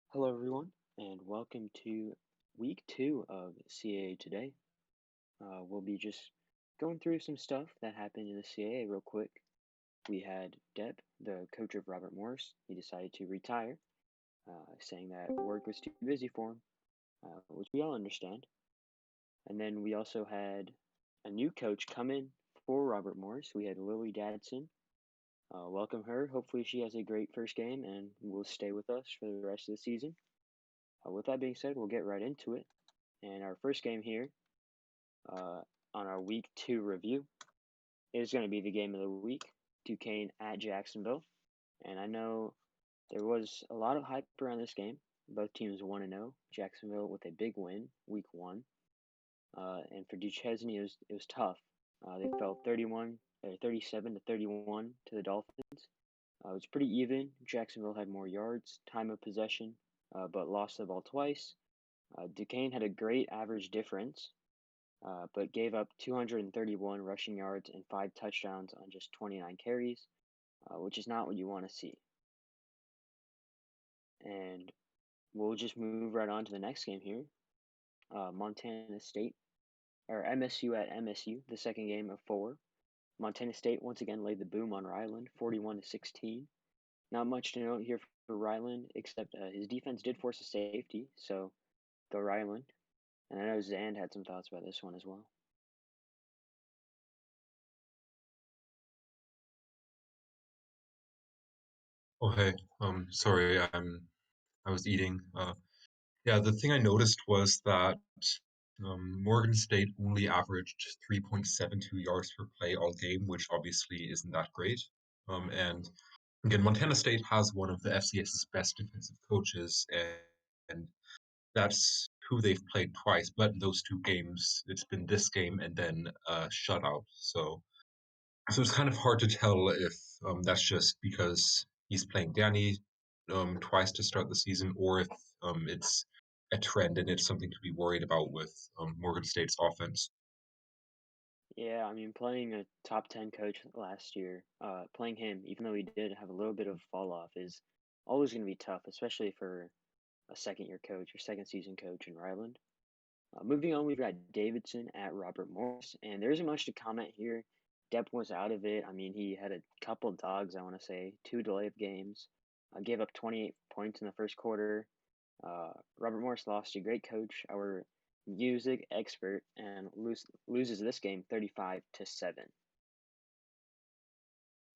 Hello, everyone, and welcome to week two of CAA Today. We'll be just going through some stuff that happened in the CAA real quick. We had Deb, the coach of Robert Morris. He decided to retire, saying that work was too busy for him, which we all understand. And then we also had a new coach come in for Robert Morris. We had Lily Dadson. Welcome her. Hopefully, she has a great first game and will stay with us for the rest of the season. With that being said, we'll get right into it. And our first game here on our week two review is going to be the game of the week, Duquesne at Jacksonville. And I know there was a lot of hype around this game. Both teams 1-0. Jacksonville with a big win, week one. And for Duchesne, it was tough. They fell 37 to 31 to the Dolphins. It was pretty even. Jacksonville had more yards, time of possession, but lost the ball twice. Duquesne had a great average difference, but gave up 231 rushing yards and 5 touchdowns on just 29 carries, which is not what you want to see. And we'll just move right on to the next game here. Montana State, or MSU at MSU, the second game of 4. Montana State once again laid the boom on Ryland, 41 to 16. Not much to note here for Ryland, except his defense did force a safety, so go Ryland. And I know Zand had some thoughts about this one as well. Oh hey, sorry, I was eating. Yeah, the thing I noticed was that Morgan State only averaged 3.72 yards per play all game, which obviously isn't that great. And again, Montana State has one of the FCS's best defensive coaches, and that's who they've played twice. But in those two games, it's been this game and then a shutout. So it's kind of hard to tell if that's just because he's playing Danny twice to start the season, or if it's a trend and it's something to be worried about with Morgan State's offense. Yeah, I mean, playing a top 10 coach last year, playing him, even though he did have a little bit of fall off, is always going to be tough, especially for a second year coach or second season coach in Ryland. Moving on, we've got Davidson at Robert Morris, and there isn't much to comment here. Depp was out of it. I mean, he had a couple dogs, I want to say, 2 delayed games, gave up 28 points in the first quarter. Robert Morris lost a great coach, our music expert, and loses this game 35 to 7.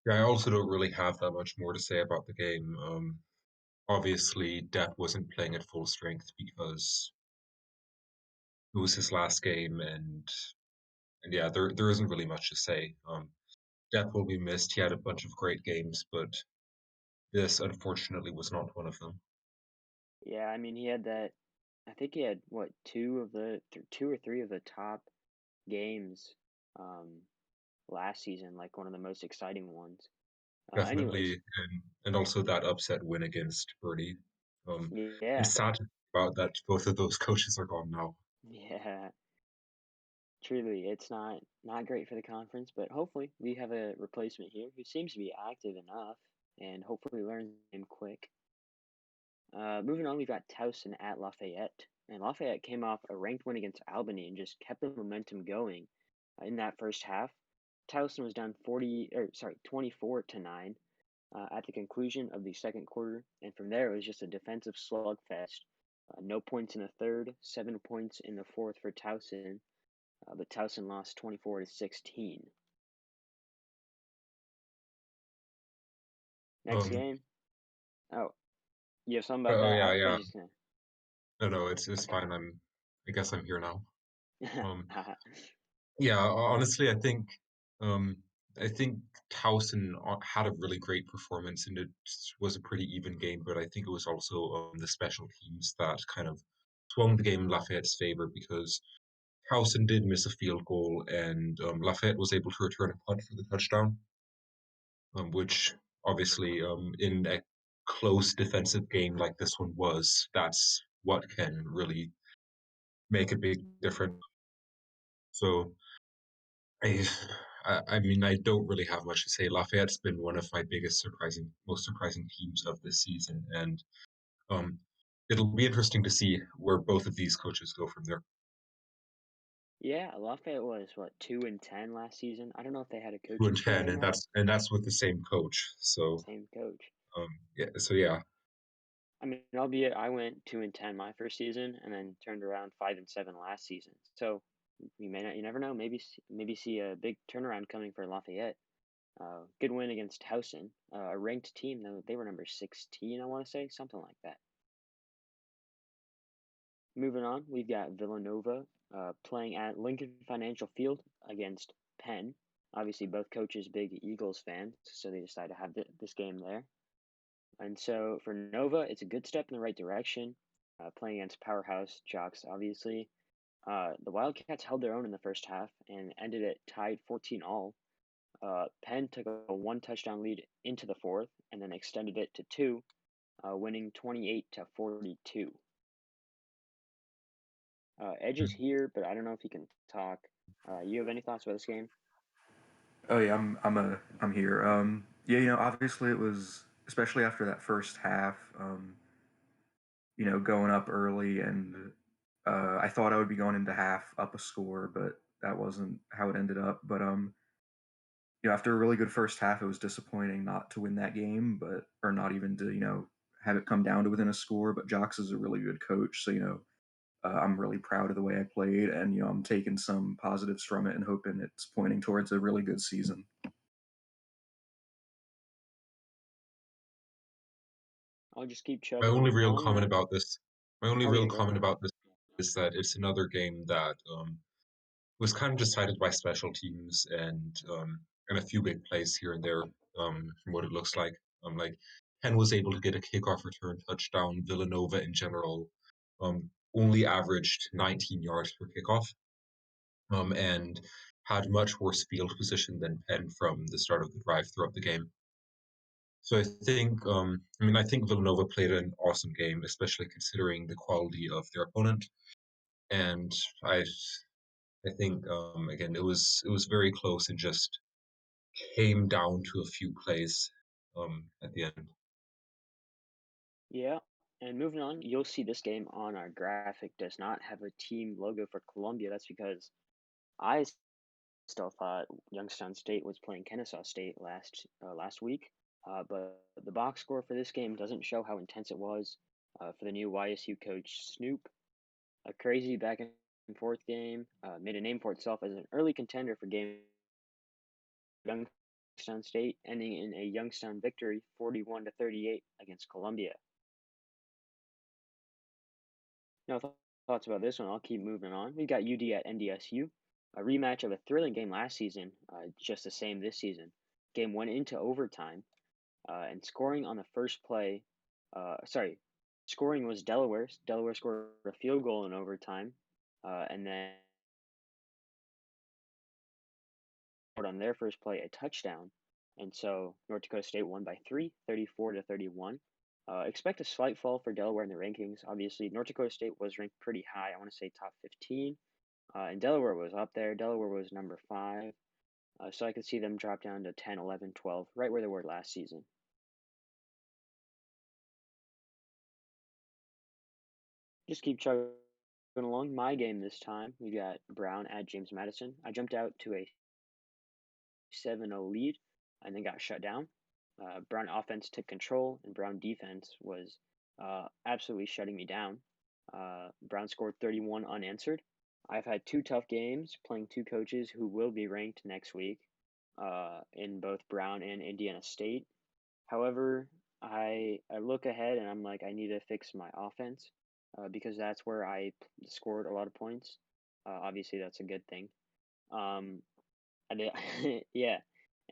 Yeah, I also don't really have that much more to say about the game. Obviously, Depp wasn't playing at full strength because it was his last game, and yeah, there isn't really much to say. Depp will be missed. He had a bunch of great games, but this unfortunately was not one of them. Yeah, I mean, he had that. I think he had what two or three of the top games um, last season, like one of the most exciting ones. Anyways, Definitely, and also that upset win against Birdie. yeah, It's sad to think about that both of those coaches are gone now. yeah, truly, it's not great for the conference, but hopefully we have a replacement here who seems to be active enough and hopefully learns the game quick. Moving on, we've got Towson at Lafayette. And Lafayette came off a ranked win against Albany and just kept the momentum going in that first half. Towson was down 24 to 9 at the conclusion of the second quarter, and from there it was just a defensive slugfest. No points in the third, 7 points in the fourth for Towson, but Towson lost 24 to 16. Next Um, game. Oh, you have something about oh that? yeah, I was yeah. just gonna. No, it's Okay. fine. I guess I'm here now. Um, yeah, honestly, um, I think Towson had a really great performance, and it was a pretty even game. But I think it was also the special teams that kind of swung the game in Lafayette's favor because Towson did miss a field goal, and Lafayette was able to return a punt for the touchdown, which obviously, in a close defensive game like this one was, that's what can really make a big difference. So, I, I mean, I don't really have much to say. Lafayette's been one of my biggest most surprising teams of this season, and um, it'll be interesting to see where both of these coaches go from there. Yeah, Lafayette was what 2-10 last season. I don't know if they had a Two coaching and change ten, or and not. that's with the same coach. So Same coach. yeah, so yeah, I mean, albeit I went 2-10 my first season, and then turned around 5-7 last season. So you never know. Maybe see a big turnaround coming for Lafayette. Good win against Howson, a ranked team though. They were number 16, I want to say, something like that. Moving on, we've got Villanova playing at Lincoln Financial Field against Penn. Obviously, both coaches big Eagles fans, so they decided to have this game there. And so for Nova, it's a good step in the right direction, playing against powerhouse Jocks, obviously. The Wildcats held their own in the first half and ended it tied 14 all. Penn took a one touchdown lead into the fourth and then extended it to two, winning 28-42. Edge is here, but I don't know if he can talk. You have any thoughts about this game? Oh yeah, I'm here. Yeah, obviously it was especially after that first half. Going up early, and I thought I would be going into half up a score, but that wasn't how it ended up. But after a really good first half, it was disappointing not to win that game, but or not even to have it come down to within a score. But Jocks is a really good coach, so I'm really proud of the way I played, and I'm taking some positives from it and hoping it's pointing towards a really good season. I'll just keep my chugging only real along. comment about this, my only Oh real yeah, go comment ahead. about this is that it's another game that was kind of decided by special teams and a few big plays here and there from what it looks like. Like Penn was able to get a kickoff return touchdown. Villanova in general only averaged 19 yards per kickoff and had much worse field position than Penn from the start of the drive throughout the game. So I think Villanova played an awesome game, especially considering the quality of their opponent. And I I think again it was very close and just came down to a few plays at the end. Yeah, and moving on, you'll see this game on our graphic does not have a team logo for Columbia. That's because I still thought Youngstown State was playing Kennesaw State last week. But the box score for this game doesn't show how intense it was for the new YSU coach Snoop. A crazy back and forth game made a name for itself as an early contender for game Youngstown State, ending in a Youngstown victory 41-38 against Columbia. No thoughts about this one. I'll keep moving on. We got UD at NDSU, a rematch of a thrilling game last season, just the same this season. Game went into overtime, and scoring on the first play, scoring was Delaware's. Delaware scored a field goal in overtime, and then on their first play a touchdown. And so North Dakota State won by 3, 34-31. Expect a slight fall for Delaware in the rankings. Obviously, North Dakota State was ranked pretty high. I want to say top 15. And Delaware was up there. Delaware was number 5. So I could see them drop down to 10, 11, 12, right where they were last season. Just keep chugging along. My game this time, we got Brown at James Madison. I jumped out to a 7-0 lead and then got shut down. Brown offense took control, and Brown defense was absolutely shutting me down. Brown scored 31 unanswered. I've had 2 tough games playing 2 coaches who will be ranked next week in both Brown and Indiana State. However, I look ahead and I'm like, I need to fix my offense because that's where I scored a lot of points. Obviously, that's a good thing. I did, yeah.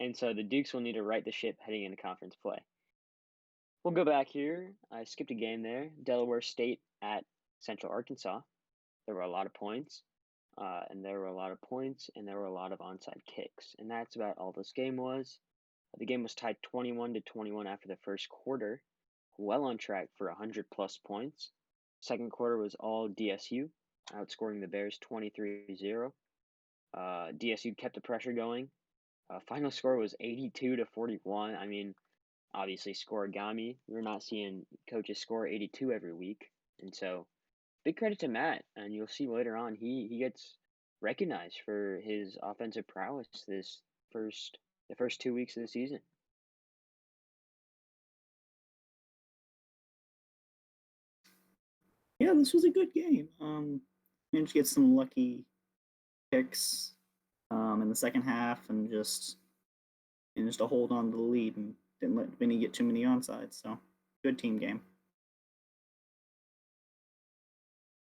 And so the Dukes will need to right the ship heading into conference play. We'll go back here. I skipped a game there. Delaware State at Central Arkansas. There were a lot of points, and there were a lot of points, and there were a lot of onside kicks. And that's about all this game was. The game was tied 21-21 after the first quarter, well on track for 100 plus points. Second quarter was all DSU, outscoring the Bears 23-0. DSU kept the pressure going. Final score was 82-41. I mean, obviously scoregami. We're not seeing coaches score 82 every week. And so, big credit to Matt, and you'll see later on he gets recognized for his offensive prowess the first 2 weeks of the season. Yeah, this was a good game. Managed to get some lucky picks in the second half and just managed to hold on to the lead and didn't let Vinny get too many onsides. So, good team game.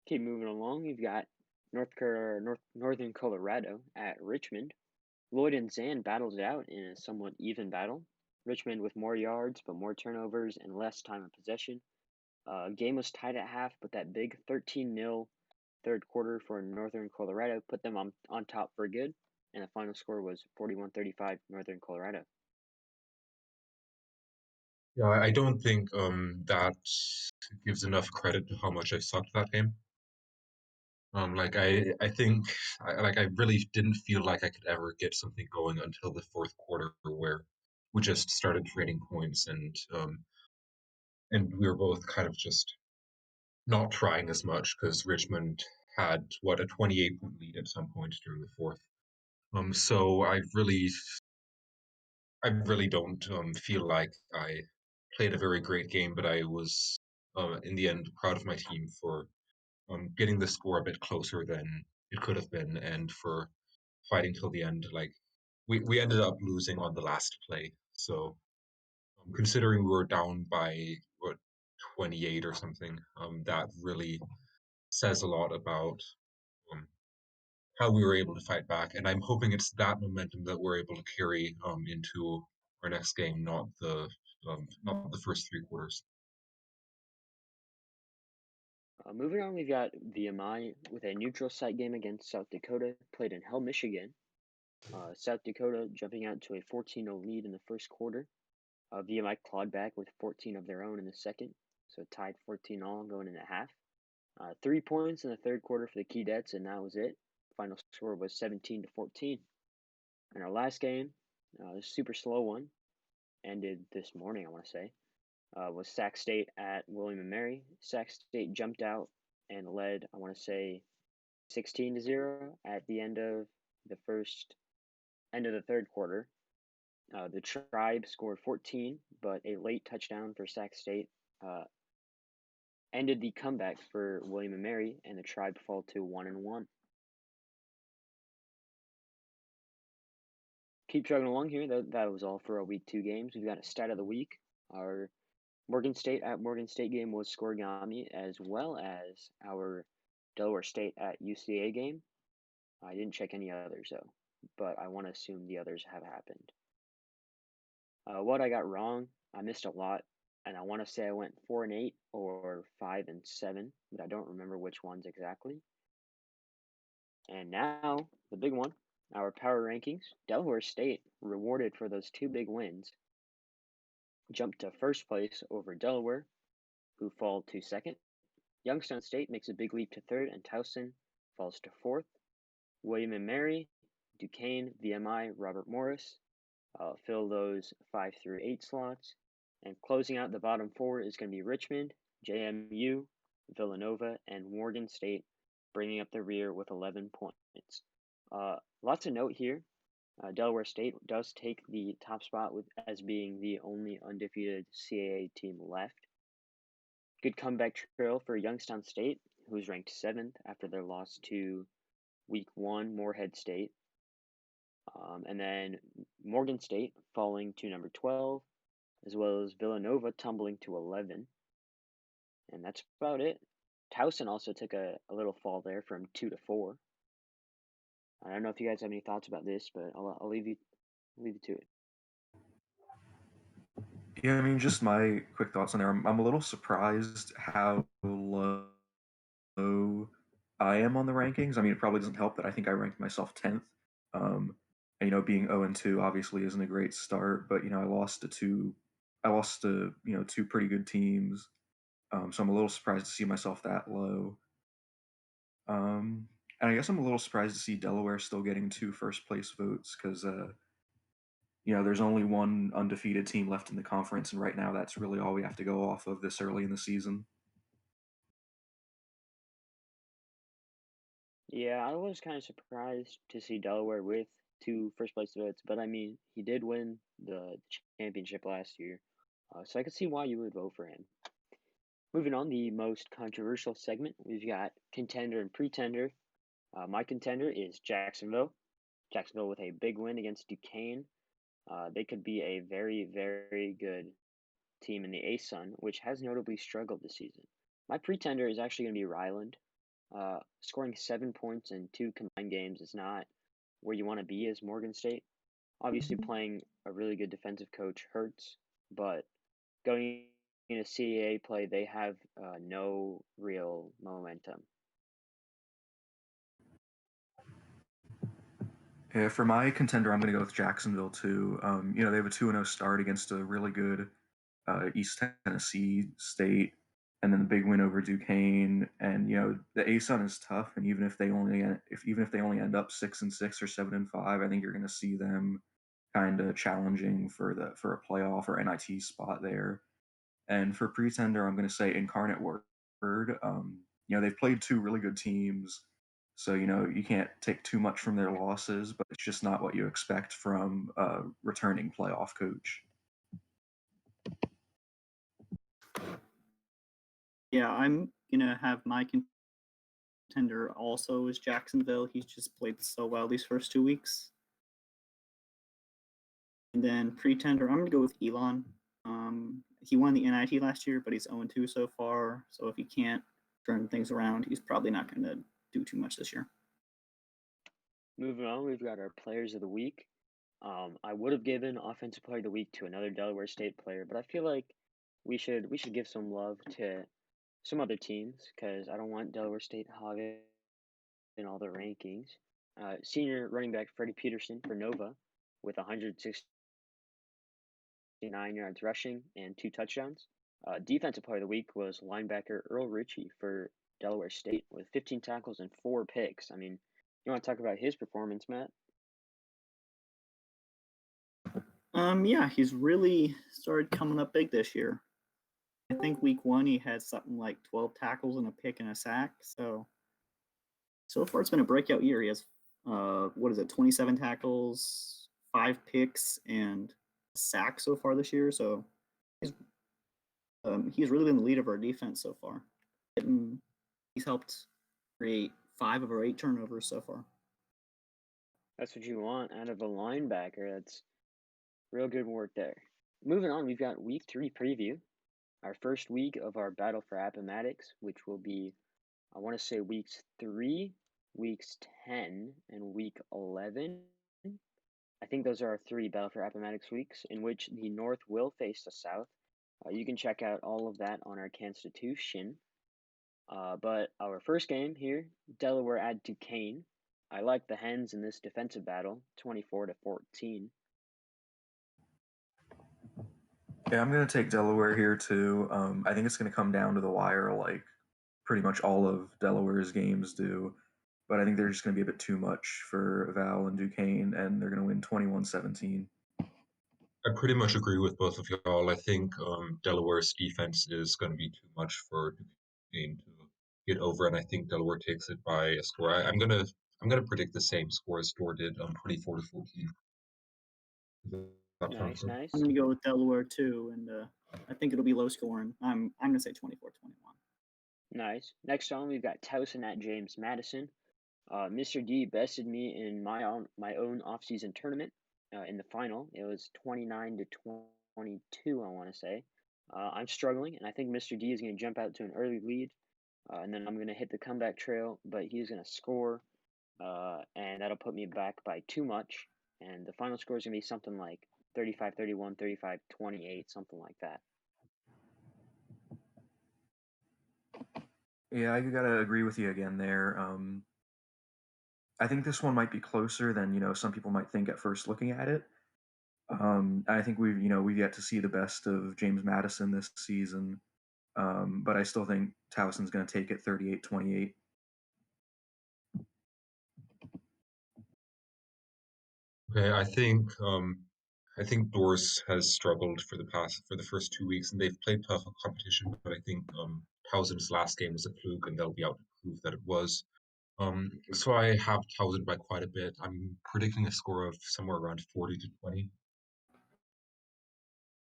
Keep moving along. You've got Northern Colorado at Richmond. Lloyd and Zan battled it out in a somewhat even battle. Richmond with more yards, but more turnovers and less time of possession. Game was tied at half, but that big 13-0 third quarter for Northern Colorado put them on top for good, and the final score was 41-35 Northern Colorado. Yeah, I don't think that gives enough credit to how much I sucked that game. I think I really didn't feel like I could ever get something going until the fourth quarter where we just started trading points and we were both kind of just not trying as much because Richmond had a 28-point lead at some point during the fourth. So I really don't feel like I played a very great game, but I was in the end proud of my team for getting the score a bit closer than it could have been, and for fighting till the end. Like we ended up losing on the last play, so considering we were down by 28 or something, that really says a lot about um, how we were able to fight back. And I'm hoping it's that momentum that we're able to carry into our next game, not the first three quarters. Moving on, we've got VMI with a neutral site game against South Dakota, played in Hell, Michigan. South Dakota jumping out to a 14-0 lead in the first quarter. VMI clawed back with 14 of their own in the second, so tied 14-all going into half. 3 points in the third quarter for the Keydets, and that was it. Final score was 17-14. And our last game, a super slow one, ended this morning, I want to say, was Sac State at William and Mary. Sac State jumped out and led, I want to say, 16-0 at the end of the third quarter. The Tribe scored 14, but a late touchdown for Sac State ended the comeback for William and Mary, and the Tribe fall to 1-1. Keep chugging along here. That was all for our week 2 games. We've got a stat of the week. Our Morgan State at Morgan State game was scoregami, as well as our Delaware State at UCA game. I didn't check any others though, but I want to assume the others have happened. What I got wrong, I missed a lot, and I want to say I went 4-8 or 5-7, but I don't remember which ones exactly. And now the big one, our power rankings. Delaware State, rewarded for those 2 big wins, jumped to first place over Delaware, who fall to second. Youngstown State makes a big leap to third, and Towson falls to fourth. William and Mary, Duquesne, VMI, Robert Morris fill those 5 through 8 slots. And closing out the bottom 4 is going to be Richmond, JMU, Villanova, and Morgan State, bringing up the rear with 11 points. Lots of note here. Delaware State does take the top spot as being the only undefeated CAA team left. Good comeback trail for Youngstown State, who's ranked 7th after their loss to Week 1 Morehead State. And then Morgan State falling to number 12, as well as Villanova tumbling to 11. And that's about it. Towson also took a little fall there from 2 to 4. I don't know if you guys have any thoughts about this, but I'll leave you to it. Yeah, I mean, just my quick thoughts on there. I'm a little surprised how low I am on the rankings. I mean, it probably doesn't help that I think I ranked myself 10th. And, being 0-2 obviously isn't a great start, but I lost to two pretty good teams. So I'm a little surprised to see myself that low. And I guess I'm a little surprised to see Delaware still getting 2 first place votes because there's only one undefeated team left in the conference, and right now that's really all we have to go off of this early in the season. Yeah, I was kind of surprised to see Delaware with two first place votes, but I mean, he did win the championship last year, so I could see why you would vote for him. Moving on, the most controversial segment, we've got contender and pretender. My contender is Jacksonville. Jacksonville with a big win against Duquesne. They could be a very, very good team in the ASUN, which has notably struggled this season. My pretender is actually going to be Ryland. Scoring 7 points in two combined games is not where you want to be as Morgan State. Obviously, playing a really good defensive coach hurts, but going into CAA play, they have no real momentum. Yeah, for my contender, I'm going to go with Jacksonville too. They have a 2-0 start against a really good East Tennessee State, and then the big win over Duquesne. And the ASUN is tough, and even if they only end up 6-6 or 7-5, I think you're going to see them kind of challenging for a playoff or NIT spot there. And for pretender, I'm going to say Incarnate Word. They've played two really good teams, so you can't take too much from their losses, but it's just not what you expect from a returning playoff coach. Yeah, I'm gonna have my contender also is Jacksonville. He's just played so well these first 2 weeks. And then pretender, I'm gonna go with Elon. He won the NIT last year, but he's 0-2 so far. So if he can't turn things around, he's probably not going to do too much this year. Moving on, we've got our players of the week. I would have given offensive player of the week to another Delaware State player, but I feel like we should give some love to some other teams because I don't want Delaware State hogging in all the rankings. Senior running back Freddie Peterson for Nova with 169 yards rushing and 2 touchdowns. Defensive player of the week was linebacker Earl Ritchie for Delaware State with 15 tackles and 4 picks. I mean, you want to talk about his performance, Matt? Yeah, he's really started coming up big this year. I think week 1 he had something like 12 tackles and a pick and a sack. So far it's been a breakout year. He has 27 tackles, 5 picks, and a sack so far this year. So he's really been the lead of our defense so far. He's helped create 5 of our 8 turnovers so far. That's what you want out of a linebacker. That's real good work there. Moving on, we've got week 3 preview. Our first week of our Battle for Appomattox, which will be, I want to say, weeks 3, weeks 10, and week 11. I think those are our 3 Battle for Appomattox weeks in which the North will face the South. You can check out all of that on our Constitution. But our first game here, Delaware at Duquesne. I like the Hens in this defensive battle, 24-14. Yeah, I'm going to take Delaware here too. I think it's going to come down to the wire, like pretty much all of Delaware's games do. But I think they're just going to be a bit too much for Val and Duquesne, and they're going to win 21-17. I pretty much agree with both of y'all. I think Delaware's defense is going to be too much for Duquesne to get over, and I think Delaware takes it by a score. I'm gonna predict the same score as Store did, 24-14. Nice, nice. I'm gonna go with Delaware too, and I think it'll be low scoring. I'm gonna say 24-21. Nice. Next on, we've got Towson at James Madison. Mr. D bested me in my own off-season tournament in the final. It was 29-22, I want to say. I'm struggling, and I think Mr. D is going to jump out to an early lead, and then I'm going to hit the comeback trail, but he's going to score, and that'll put me back by too much, and the final score is going to be something like 35-31, 35-28, something like that. Yeah, I gotta agree with you again there. I think this one might be closer than some people might think at first looking at it. I think we've yet to see the best of James Madison this season, but I still think Towson's going to take it 38-28. Okay, I think Doris has struggled for the first 2 weeks, and they've played tough competition. But I think Towson's last game was a fluke, and they'll be out to prove that it was. So I have Towson by quite a bit. I'm predicting a score of somewhere around 40-20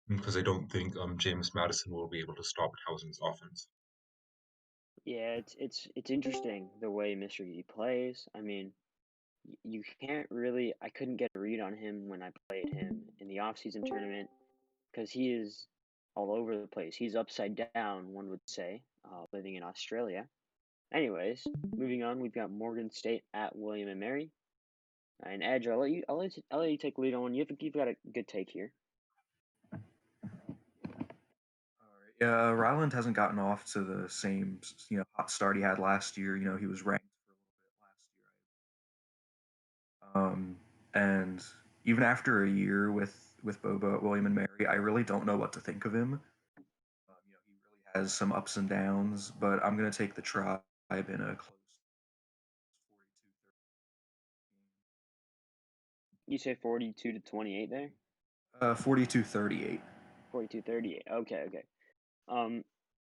because I don't think James Madison will be able to stop Towson's offense. Yeah, it's interesting the way Mr. Yi plays. I mean, you can't really. I couldn't get a read on him when I played him in the off-season tournament because he is all over the place. He's upside down, one would say, living in Australia. Anyways, moving on, we've got Morgan State at William and Mary. And Edge, I'll let you take lead on. You've got a good take here. Yeah, Ryland hasn't gotten off to the same hot start he had last year. He was ranked for a little bit last year. And even after a year with Bobo at William and Mary, I really don't know what to think of him. He really has some ups and downs, but I'm gonna take the Tribe in a close 42-38. You say 42-28 there? 42-38. 42-38. Okay. Um,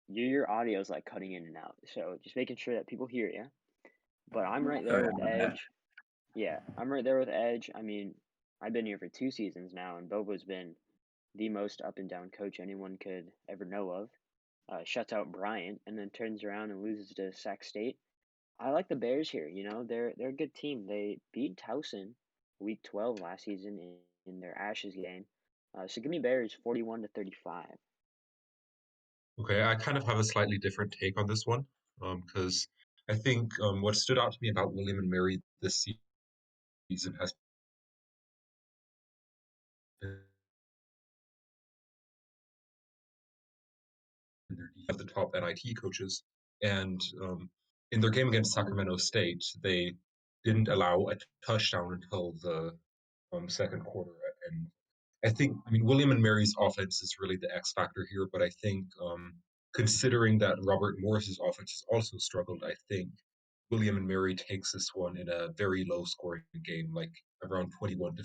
your audio's like cutting in and out, so just making sure that people hear you. But I'm right there with Edge. Yeah, I'm right there with Edge. I mean, I've been here for 2 seasons now, and Bobo's been the most up and down coach anyone could ever know of. Shuts out Bryant and then turns around and loses to Sac State. I like the Bears here. They're a good team. They beat Towson week 12 last season in their Ashes game. So give me Bears 41-35. Okay, I kind of have a slightly different take on this one because I think what stood out to me about William and Mary this season has been of the top NIT coaches. And in their game against Sacramento State, they didn't allow a touchdown until the second quarter. And I mean, William and Mary's offense is really the X factor here, but I think considering that Robert Morris's offense has also struggled, I think William and Mary takes this one in a very low scoring game, like around 21-14,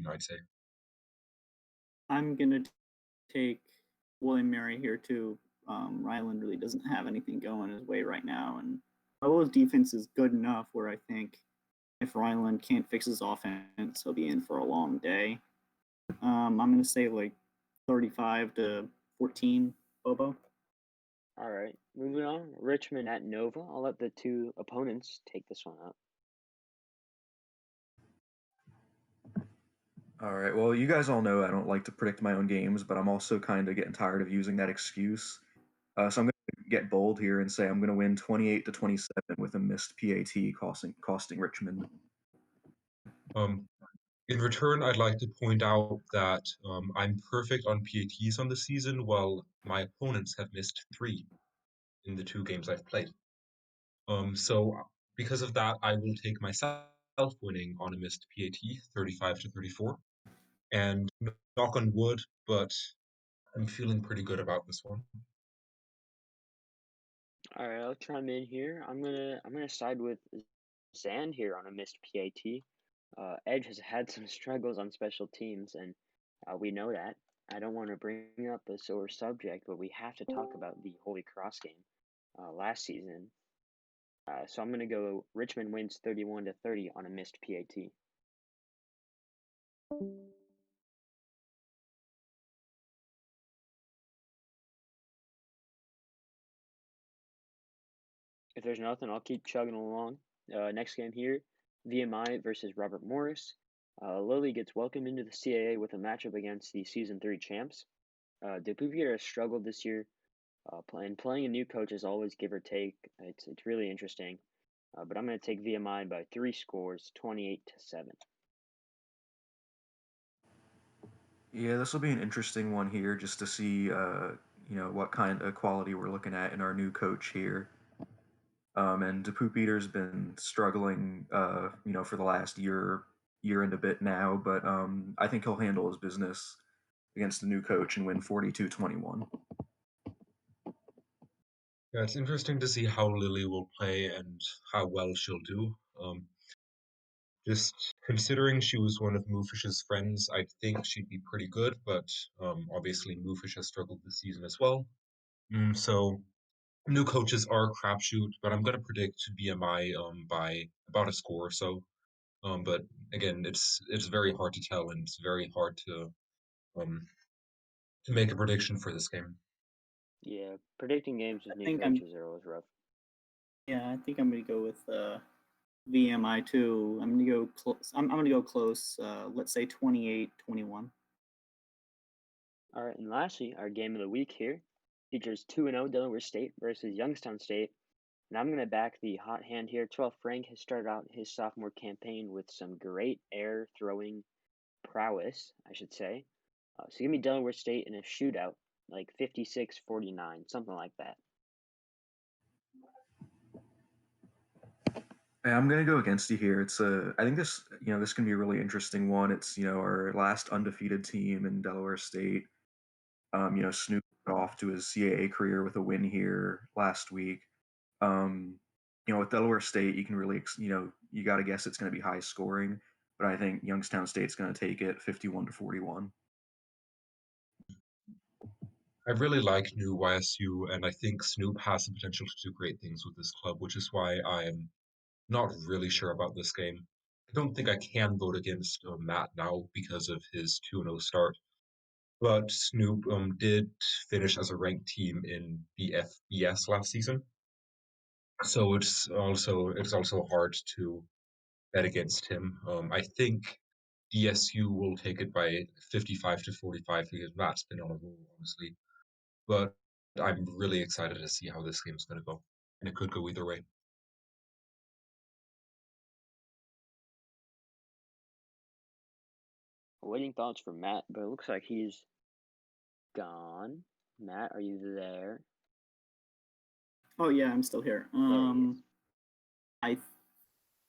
I'd say. I'm gonna take William Mary here too. Ryland really doesn't have anything going his way right now, and Bobo's defense is good enough where I think if Ryland can't fix his offense, he'll be in for a long day. I'm gonna say like 35-14, Bobo. All right, moving on. Richmond at Nova. I'll let the two opponents take this one up. All right. Well, you guys all know I don't like to predict my own games, but I'm also kind of getting tired of using that excuse. So I'm going to get bold here and say I'm going to win 28-27 with a missed PAT costing Richmond. In return, I'd like to point out that I'm perfect on PATs on the season, while my opponents have missed 3 in the 2 games I've played. So because of that, I will take myself winning on a missed PAT, 35-34. And knock on wood, but I'm feeling pretty good about this one. All right, I'll chime in here. I'm gonna side with Zand here on a missed PAT. Edge has had some struggles on special teams, and we know that. I don't want to bring up a sore subject, but we have to talk about the Holy Cross game last season. So I'm gonna go Richmond wins 31-30 on a missed PAT. If there's nothing, I'll keep chugging along. Next game here, VMI versus Robert Morris. Lily gets welcomed into the CAA with a matchup against the Season 3 champs. Depupier has struggled this year, and playing a new coach is always give or take. It's really interesting. But I'm going to take VMI by 3 scores, 28-7. Yeah, this will be an interesting one here just to see, what kind of quality we're looking at in our new coach here. And DePoop Eater's been struggling, for the last year and a bit now, but I think he'll handle his business against the new coach and win 42-21. Yeah, it's interesting to see how Lily will play and how well she'll do. Just considering she was one of Moofish's friends, I think she'd be pretty good, but obviously Moofish has struggled this season as well. So new coaches are a crapshoot, but I'm gonna predict BMI by about a score or so. But again, it's very hard to tell, and it's very hard um to make a prediction for this game. Yeah, predicting games with I new think I'm coaches are always rough. yeah, I think I'm gonna go with VMI too. I'm gonna go close. I'm gonna go close. Let's say 28-21. All right, and lastly, our game of the week here features 2-0 Delaware State versus Youngstown State. And I'm going to back the hot hand here. 12 Frank has started out his sophomore campaign with some great air throwing prowess, I should say. So give me Delaware State in a shootout, like 56-49, something like that. I'm gonna go against you here. I think this can be a really interesting one. It's our last undefeated team in Delaware State. Snoop got off to his CAA career with a win here last week. Um, with Delaware State, you can really you got to guess it's going to be high scoring, but I think Youngstown State's going to take it 51-41. I really like new YSU, and I think Snoop has the potential to do great things with this club, which is why I'm not really sure about this game. I don't think I can vote against Matt now because of his 2-0 start. But Snoop did finish as a ranked team in the FBS last season, so it's also hard to bet against him. I think DSU will take it by 55-45 because Matt's been on a roll, honestly. But I'm really excited to see how this game's going to go, and it could go either way. Waiting thoughts for Matt, but it looks like he's gone. Matt, are you there? Oh yeah, I'm still here. There he is. I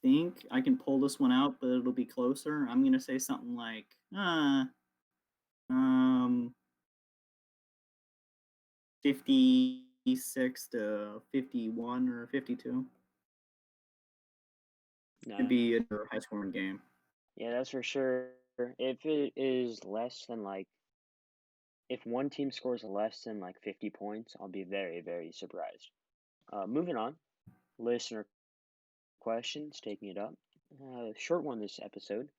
think I can pull this one out, but it'll be closer. I'm gonna say something like, um, 56-51 or 52. No. Could be a high scoring game. Yeah, that's for sure. If it is less than if one team scores less than 50 points, I'll be very, very surprised. Moving on, listener questions, taking it up. Short one this episode.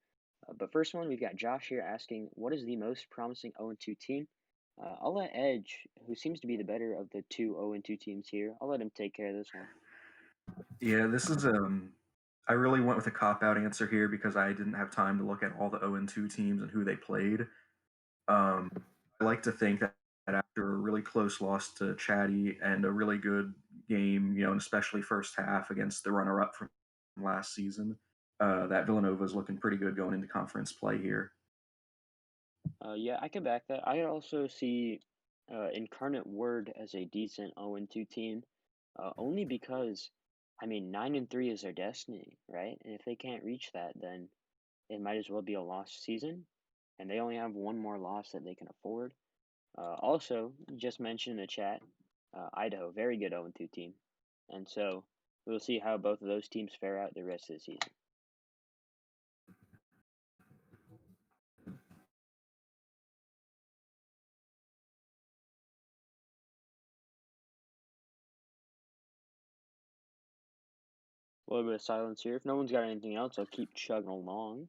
But first one, we've got Josh here asking, what is the most promising 0-2 team? I'll let Edge, who seems to be the better of the two 0-2 teams here, I'll let him take care of this one. Yeah, this is I really went with a cop-out answer here because I didn't have time to look at all the 0-2 teams and who they played. I like to think that after a really close loss to Chatty and a really good game, and especially first half against the runner-up from last season, that Villanova is looking pretty good going into conference play here. Yeah, I can back that. I also see Incarnate Word as a decent 0-2 team, only because, 9-3 is their destiny, right? And if they can't reach that, then it might as well be a lost season, and they only have one more loss that they can afford. Also, just mentioned in the chat, Idaho, very good 0-2 team, and so we'll see how both of those teams fare out the rest of the season. A little bit of silence here. If no one's got anything else, I'll keep chugging along.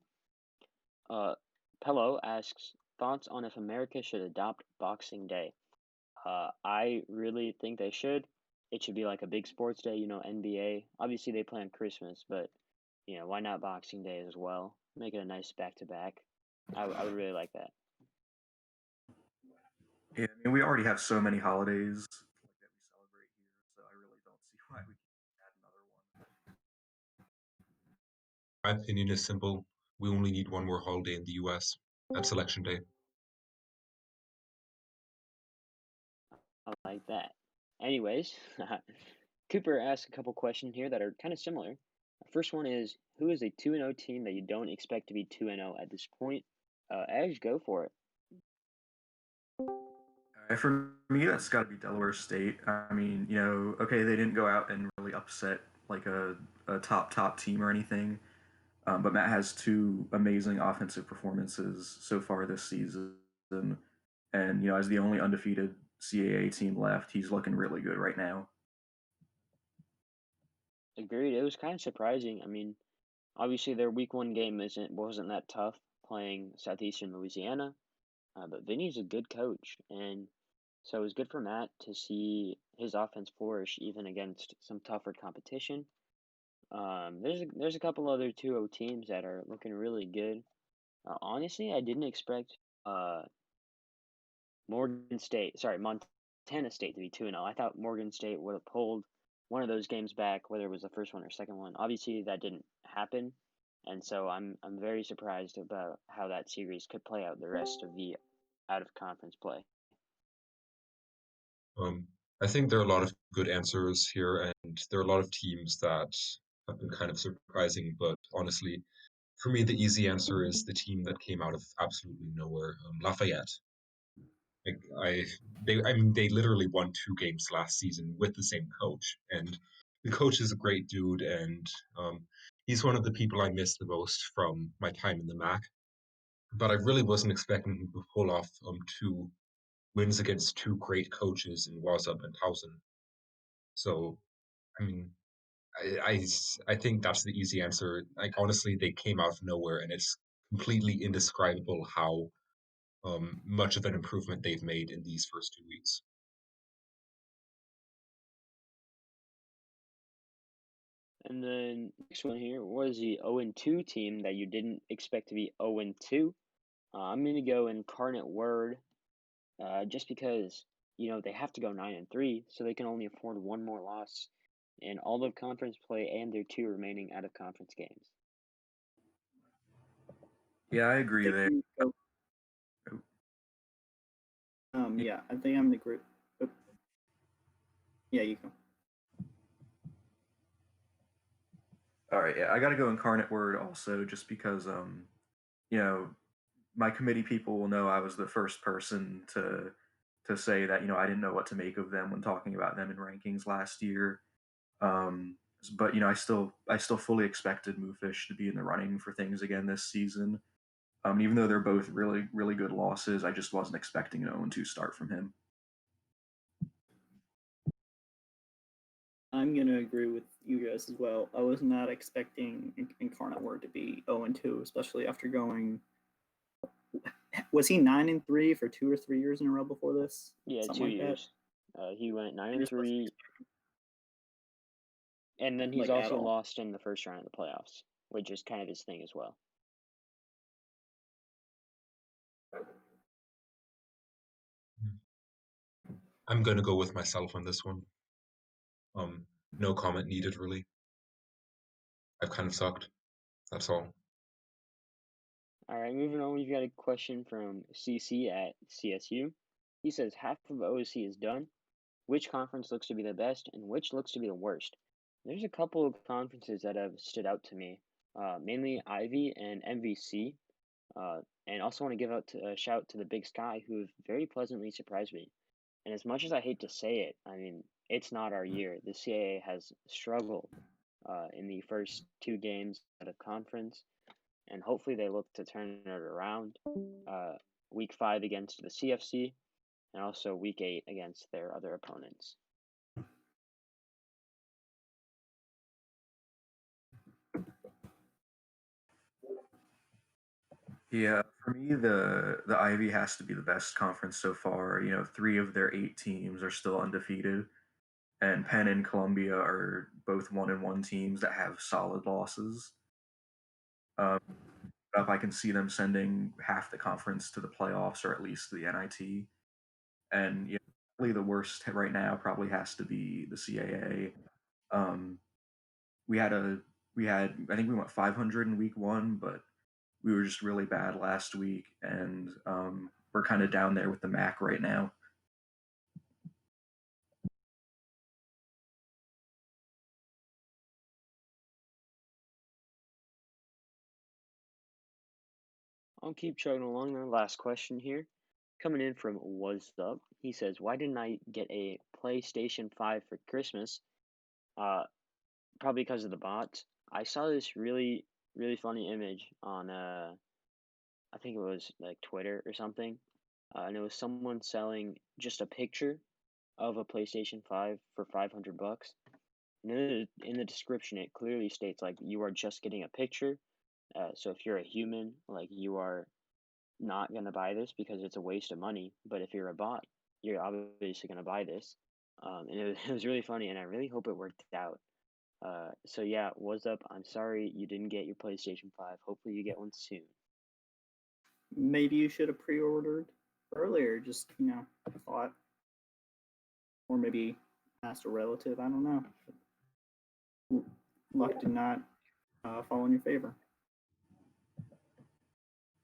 Pello asks, thoughts on if America should adopt Boxing Day? I really think they should. It should be like a big sports day, NBA. Obviously, they play on Christmas, but, why not Boxing Day as well? Make it a nice back-to-back. I would really like that. Yeah, we already have so many holidays that we celebrate here, so I really don't see why we can't add another one. My opinion is simple. We only need one more holiday in the US. That's Election Day. I like that. Anyways, Cooper asked a couple questions here that are kind of similar. First one is, who is a 2-0 team that you don't expect to be 2-0 at this point? Edge, go for it. For me, that's got to be Delaware State. Okay, they didn't go out and really upset like a top team or anything, but Matt has two amazing offensive performances so far this season, and as the only undefeated CAA team left, he's looking really good right now. Agreed. It was kind of surprising. I mean, obviously their week one game wasn't that tough playing Southeastern Louisiana, but Vinny's a good coach, and so it was good for Matt to see his offense flourish even against some tougher competition. There's a couple other 2-0 teams that are looking really good. Honestly, I didn't expect Montana State to be 2-0. I thought Morgan State would have pulled one of those games back, whether it was the first one or second one. Obviously, that didn't happen, and so I'm very surprised about how that series could play out the rest of the out of conference play. I think there are a lot of good answers here, and there are a lot of teams that have been kind of surprising. But honestly, for me, the easy answer is the team that came out of absolutely nowhere, Lafayette. I mean, they literally won 2 games last season with the same coach, and the coach is a great dude, and he's one of the people I miss the most from my time in the MAC. But I really wasn't expecting him to pull off 2 wins against 2 great coaches in Wazub and Towson. So, I mean, I think that's the easy answer. Like honestly, they came out of nowhere, and it's completely indescribable how much of an improvement they've made in these first 2 weeks. And then next one here was the 0-2 team that you didn't expect to be 0-2. I'm gonna go Incarnate Word, just because they have to go 9-3, so they can only afford one more loss in all of conference play and their 2 remaining out of conference games. Yeah, I agree there. Yeah, I think I'm the group. Oh. Yeah, you go. All right, yeah, I got to go Incarnate Word also, just because my committee people will know I was the first person to say that I didn't know what to make of them when talking about them in rankings last year. But I still fully expected Moofish to be in the running for things again this season. Even though they're both really really good losses, I just wasn't expecting an 0-2 start from him. I'm gonna agree with you guys as well. I was not expecting Incarnate Word to be 0-2, especially after going. Was he 9-3 for 2 or 3 years in a row before this? Yeah, something 2 like years. He went 9-3, and then he's like, also lost in the first round of the playoffs, which is kind of his thing as well. I'm gonna go with myself on this one. No comment needed, really. I've kind of sucked. That's all. All right, moving on. We've got a question from CC at CSU. He says half of OC is done. Which conference looks to be the best, and which looks to be the worst? There's a couple of conferences that have stood out to me, mainly Ivy and MVC. And also want to give out a shout to the Big Sky, who have very pleasantly surprised me. And as much as I hate to say it, I mean, it's not our year. The CAA has struggled in the first 2 games out of conference, and hopefully they look to turn it around. Week 5 against the CFC, and also Week 8 against their other opponents. Yeah, for me, the Ivy has to be the best conference so far. 3 of their 8 teams are still undefeated, and Penn and Columbia are both 1-1 teams that have solid losses. I can see them sending half the conference to the playoffs, or at least the NIT. And probably the worst right now probably has to be the CAA. We had I think we went 500 in week 1, but we were just really bad last week, and we're kind of down there with the MAC right now. I'll keep chugging along. Our last question here, coming in from Was Up. He says, "Why didn't I get a PlayStation 5 for Christmas?" Probably because of the bots. I saw this really funny image on I think it was like Twitter or something, and it was someone selling just a picture of a PlayStation 5 for $500, And in the description, it clearly states like you are just getting a picture. So if you're a human, like you are not gonna buy this because it's a waste of money. But if you're a bot, you're obviously gonna buy this. And it was really funny, and I really hope it worked out. So yeah, what's up? I'm sorry you didn't get your PlayStation 5. Hopefully you get one soon. Maybe you should have pre-ordered earlier. Just a thought, or maybe asked a relative. I don't know. Luck did not fall in your favor.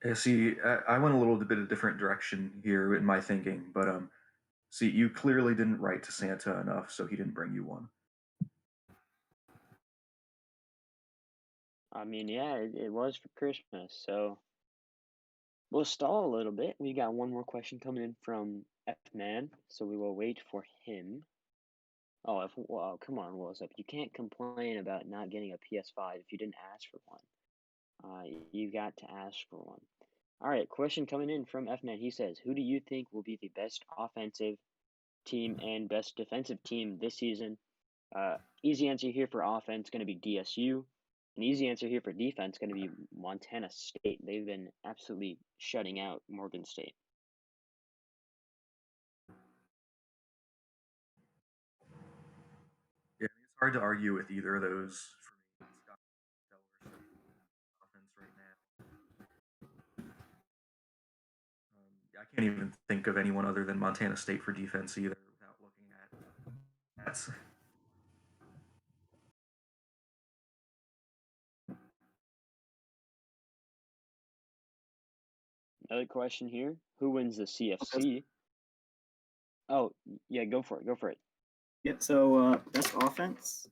Yeah, see, I went a little bit of a different direction here in my thinking, but see, you clearly didn't write to Santa enough, so he didn't bring you one. I mean, yeah, it was for Christmas, so we'll stall a little bit. We got one more question coming in from F-Man, so we will wait for him. Oh, well, come on, what's up? You can't complain about not getting a PS5 if you didn't ask for one. You got to ask for one. All right, question coming in from F-Man. He says, who do you think will be the best offensive team and best defensive team this season? Easy answer here for offense going to be DSU. An easy answer here for defense going to be Montana State. They've been absolutely shutting out Morgan State. Yeah, it's hard to argue with either of those for me. Scott Keller offense right now. I can't even think of anyone other than Montana State for defense either without looking at that's. Another question here. Who wins the CFC? Oh, yeah, go for it. Go for it. Yeah, so best offense.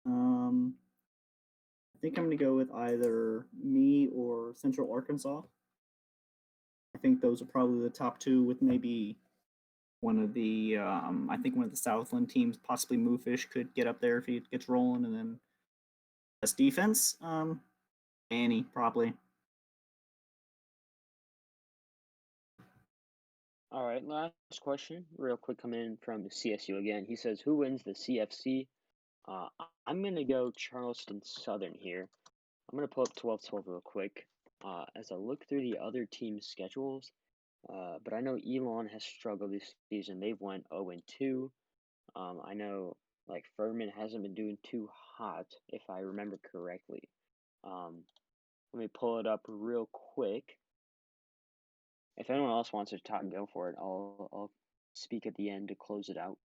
I think I'm going to go with either me or Central Arkansas. I think those are probably the top two, with maybe one of the I think one of the Southland teams, possibly Moofish, could get up there if he gets rolling. And then best defense, Annie probably. All right, last question, real quick, coming in from CSU again. He says, who wins the CFC? I'm going to go Charleston Southern here. I'm going to pull up 12-12 real quick as I look through the other team schedules. But I know Elon has struggled this season. They've went 0-2. I know like Furman hasn't been doing too hot, if I remember correctly. Let me pull it up real quick. If anyone else wants to talk, go for it. I'll speak at the end to close it out.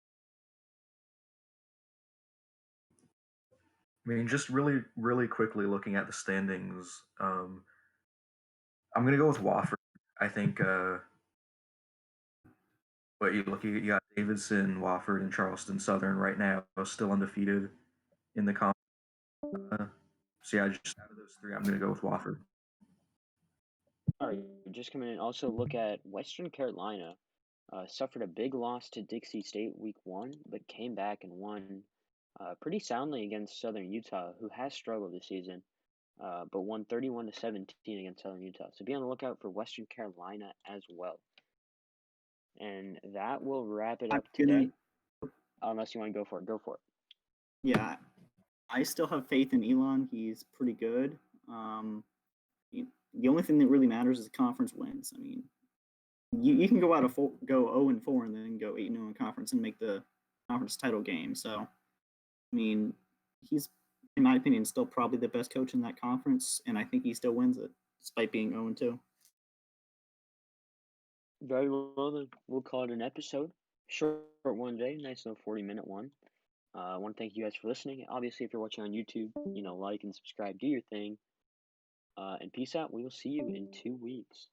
I mean, just really, really quickly looking at the standings, I'm going to go with Wofford. I think, but you got Davidson, Wofford, and Charleston Southern right now, still undefeated in the conference. So yeah, just out of those three, I'm going to go with Wofford. All right, just coming in. Also, look at Western Carolina. Suffered a big loss to Dixie State week 1, but came back and won pretty soundly against Southern Utah, who has struggled this season, but won 31-17 against Southern Utah. So be on the lookout for Western Carolina as well. And that will wrap it up today. Unless you want to go for it, go for it. Yeah, I still have faith in Elon. He's pretty good. The only thing that really matters is conference wins. I mean, you can go 0-4 and then go 8-0 in conference and make the conference title game. So, I mean, he's, in my opinion, still probably the best coach in that conference, and I think he still wins it despite being 0-2. Very well, then we'll call it an episode. Short one day, nice little 40-minute one. I want to thank you guys for listening. Obviously, if you're watching on YouTube, like and subscribe, do your thing. And peace out. We will see you in 2 weeks.